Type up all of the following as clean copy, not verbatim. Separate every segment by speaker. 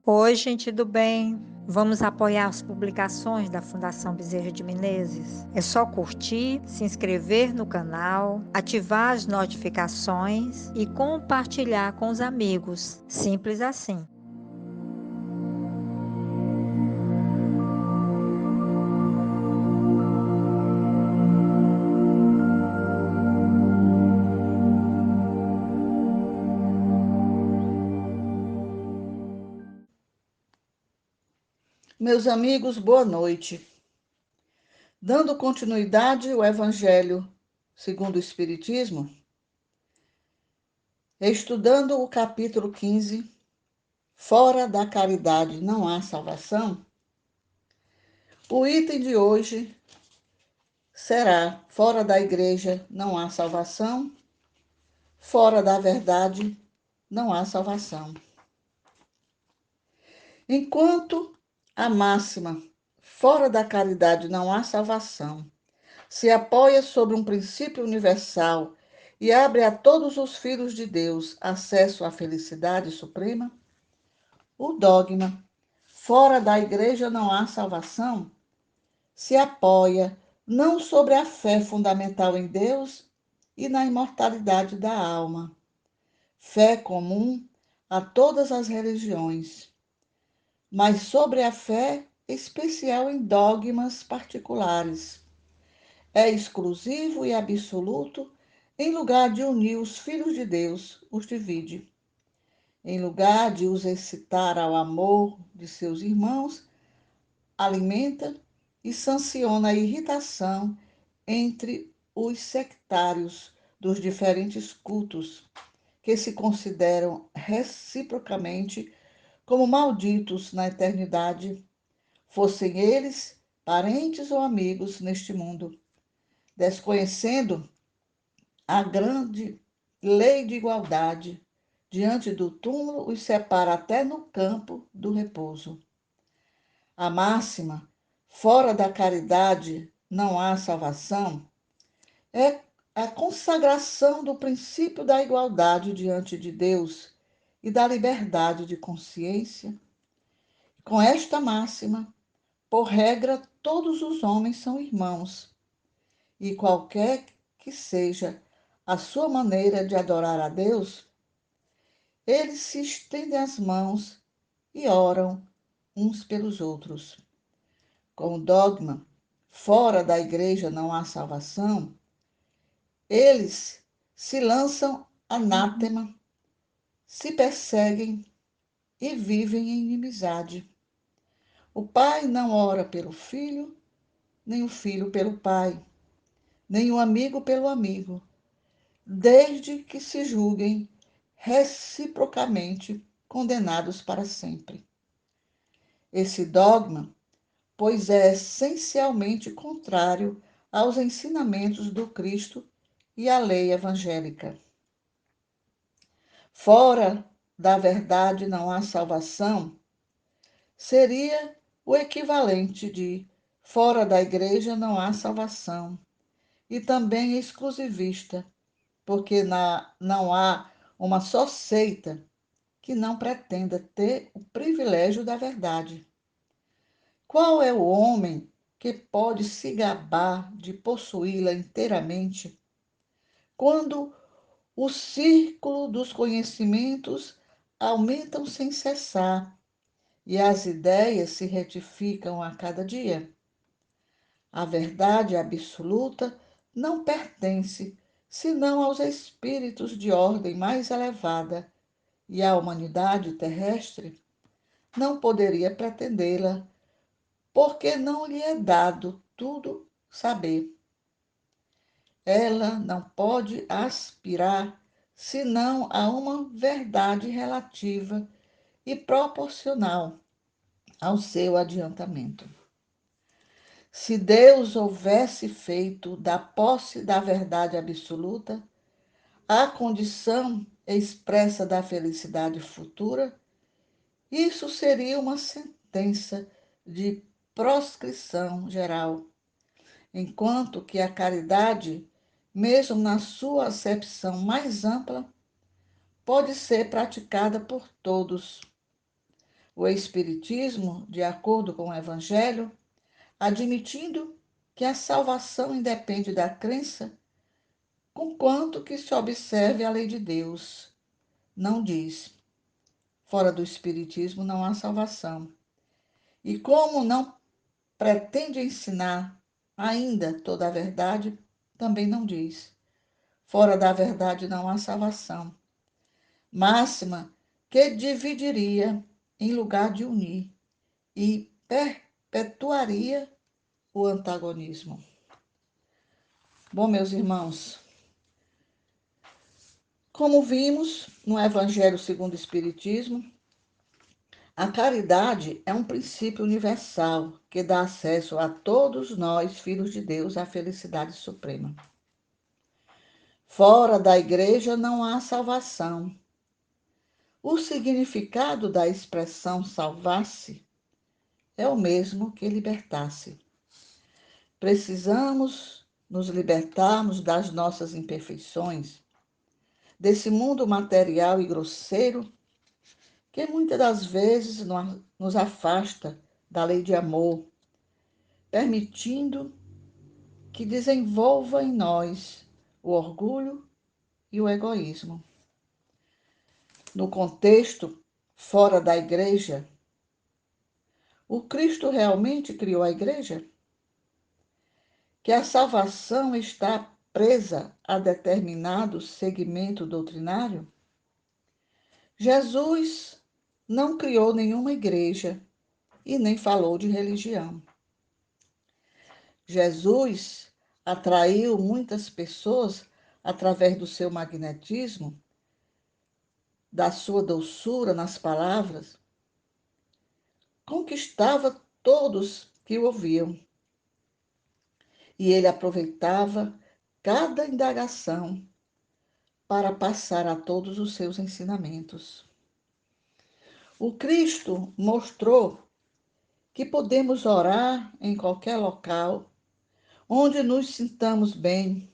Speaker 1: Oi, gente do bem. Vamos apoiar as publicações da Fundação Bezerra de Menezes? É só curtir, se inscrever no canal, ativar as notificações e compartilhar com os amigos. Simples assim.
Speaker 2: Meus amigos, boa noite. Dando continuidade ao Evangelho segundo o Espiritismo, estudando o capítulo 15, Fora da caridade não há salvação, o item de hoje será: fora da igreja não há salvação, fora da verdade não há salvação. Enquanto a máxima fora da caridade não há salvação se apoia sobre um princípio universal e abre a todos os filhos de Deus acesso à felicidade suprema, o dogma fora da igreja não há salvação se apoia não sobre a fé fundamental em Deus e na imortalidade da alma, fé comum a todas as religiões, mas sobre a fé especial em dogmas particulares. É exclusivo e absoluto, em lugar de unir os filhos de Deus, os divide. Em lugar de os excitar ao amor de seus irmãos, alimenta e sanciona a irritação entre os sectários dos diferentes cultos, que se consideram reciprocamente como malditos na eternidade, fossem eles parentes ou amigos neste mundo, desconhecendo a grande lei de igualdade diante do túmulo os separa até no campo do repouso. A máxima, fora da caridade não há salvação, é a consagração do princípio da igualdade diante de Deus e da liberdade de consciência. Com esta máxima, por regra, todos os homens são irmãos, e qualquer que seja a sua maneira de adorar a Deus, eles se estendem as mãos e oram uns pelos outros. Com o dogma, fora da igreja não há salvação, eles se lançam anátema, se perseguem e vivem em inimizade. O pai não ora pelo filho, nem o filho pelo pai, nem o amigo pelo amigo, desde que se julguem reciprocamente condenados para sempre. Esse dogma, pois é essencialmente contrário aos ensinamentos do Cristo e à lei evangélica. Fora da verdade não há salvação, seria o equivalente de fora da igreja não há salvação, e também exclusivista, porque não há uma só seita que não pretenda ter o privilégio da verdade. Qual é o homem que pode se gabar de possuí-la inteiramente, quando o círculo dos conhecimentos aumentam sem cessar e as ideias se retificam a cada dia? A verdade absoluta não pertence senão aos espíritos de ordem mais elevada, e a humanidade terrestre não poderia pretendê-la, porque não lhe é dado tudo saber. Ela não pode aspirar senão a uma verdade relativa e proporcional ao seu adiantamento. Se Deus houvesse feito da posse da verdade absoluta a condição expressa da felicidade futura, isso seria uma sentença de proscrição geral, enquanto que a caridade, mesmo na sua acepção mais ampla, pode ser praticada por todos. o Espiritismo, de acordo com o Evangelho, admitindo que a salvação independe da crença, conquanto que se observe a lei de Deus. Não diz: fora do Espiritismo não há salvação. E como não pretende ensinar ainda toda a verdade, também não diz: fora da verdade não há salvação. Máxima que dividiria em lugar de unir e perpetuaria o antagonismo. Bom, meus irmãos, como vimos no Evangelho segundo o Espiritismo, a caridade é um princípio universal que dá acesso a todos nós, filhos de Deus, à felicidade suprema. Fora da igreja não há salvação. O significado da expressão salvar-se é o mesmo que libertar-se. Precisamos nos libertarmos das nossas imperfeições, desse mundo material e grosseiro que muitas das vezes nos afasta da lei de amor, permitindo que desenvolva em nós o orgulho e o egoísmo. No contexto fora da igreja, o Cristo realmente criou a igreja? Que a salvação está presa a determinado segmento doutrinário? Jesus não criou nenhuma igreja e nem falou de religião. Jesus atraiu muitas pessoas através do seu magnetismo, da sua doçura nas palavras, conquistava todos que o ouviam. E ele aproveitava cada indagação para passar a todos os seus ensinamentos. O Cristo mostrou que podemos orar em qualquer local, onde nos sintamos bem,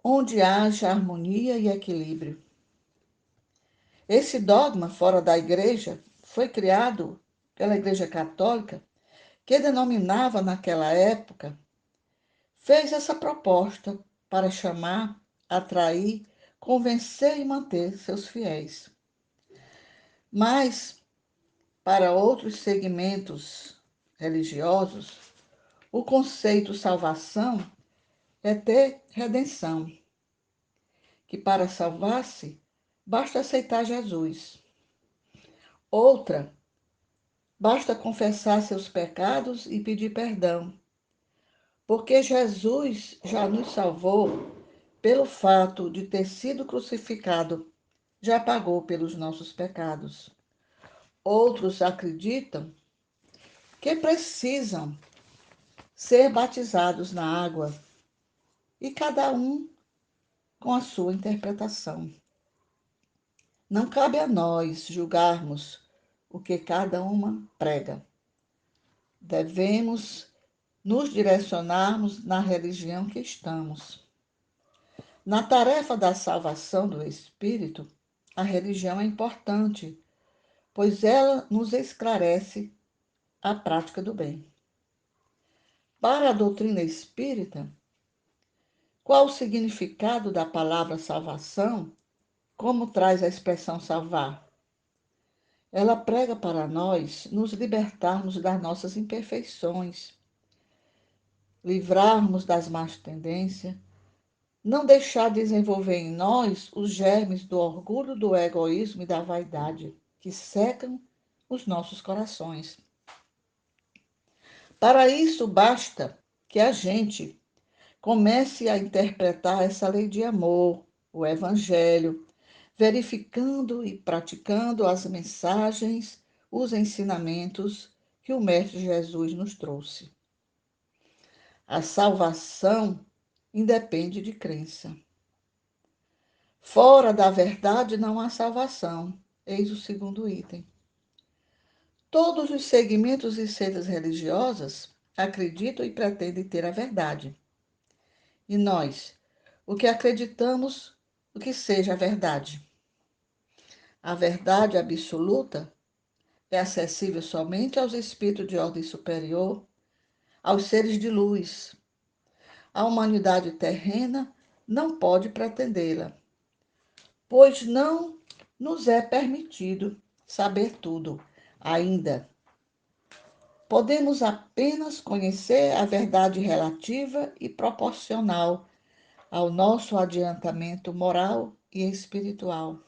Speaker 2: onde haja harmonia e equilíbrio. Esse dogma fora da igreja foi criado pela Igreja Católica, que denominava naquela época, fez essa proposta para chamar, atrair, convencer e manter seus fiéis. Mas, para outros segmentos religiosos, o conceito salvação é ter redenção, que para salvar-se, basta aceitar Jesus. Outra, basta confessar seus pecados e pedir perdão, porque Jesus já nos salvou pelo fato de ter sido crucificado, já pagou pelos nossos pecados. Outros acreditam que precisam ser batizados na água, e cada um com a sua interpretação. Não cabe a nós julgarmos o que cada uma prega. Devemos nos direcionarmos na religião que estamos. Na tarefa da salvação do espírito, a religião é importante, pois ela nos esclarece a prática do bem. Para a doutrina espírita, qual o significado da palavra salvação? Como traz a expressão salvar? Ela prega para nós nos libertarmos das nossas imperfeições, livrarmos das más tendências, não deixar desenvolver em nós os germes do orgulho, do egoísmo e da vaidade, que secam os nossos corações. Para isso, basta que a gente comece a interpretar essa lei de amor, o Evangelho, verificando e praticando as mensagens, os ensinamentos que o Mestre Jesus nos trouxe. A salvação independe de crença. Fora da verdade não há salvação. Eis o segundo item. Todos os segmentos e seitas religiosas acreditam e pretendem ter a verdade. E nós, o que acreditamos, o que seja a verdade? A verdade absoluta É acessível somente aos espíritos de ordem superior, aos seres de luz. A humanidade terrena não pode pretendê-la, pois não nos é permitido saber tudo ainda. Podemos apenas conhecer a verdade relativa e proporcional ao nosso adiantamento moral e espiritual.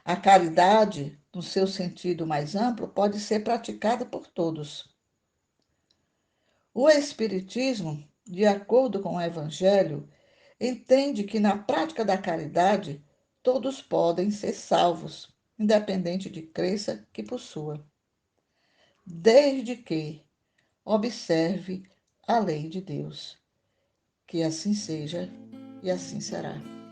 Speaker 2: A caridade, no seu sentido mais amplo, pode ser praticada por todos. O Espiritismo, de acordo com o Evangelho, entende que na prática da caridade todos podem ser salvos, independente de crença que possua, desde que observe a lei de Deus. Que assim seja e assim será.